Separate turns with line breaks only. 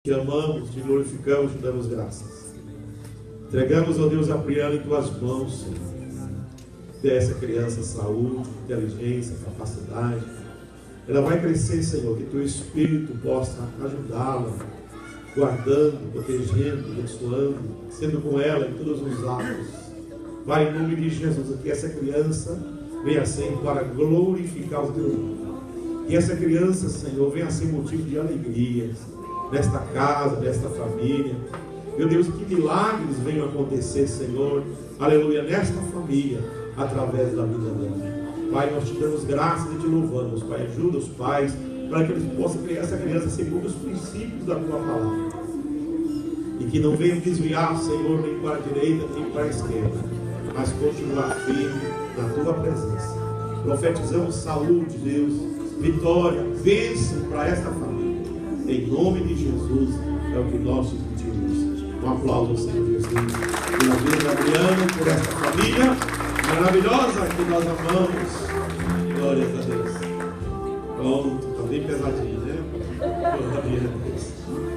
Te amamos, te glorificamos, te damos graças. Entregamos, ó Deus, a Briana em tuas mãos, Senhor. Dê a essa criança saúde, inteligência, capacidade. Ela vai crescer, Senhor, que teu Espírito possa ajudá-la, guardando, protegendo, abençoando, sendo com ela em todos os atos. Vai em nome de Jesus, que essa criança venha ser para glorificar o teu nome. Que essa criança, Senhor, venha ser motivo de alegria nesta casa, nesta família. Meu Deus, que milagres venham acontecer, Senhor, aleluia, nesta família, através da vida dela. Pai, nós te damos graças e te louvamos. Pai, ajuda os pais para que eles possam criar essa criança segundo os princípios da tua palavra, e que não venham desviar, Senhor, nem para a direita nem para a esquerda, mas continuar firme na tua presença. Profetizamos saúde, Deus, vitória, bênção para esta família. Em nome de Jesus, é o que nós te pedimos. Um aplauso ao Senhor Jesus, pela vida da Adriana, por esta família maravilhosa que nós amamos. Glória a Deus. Pronto, está bem pesadinho, né? Glória a Deus.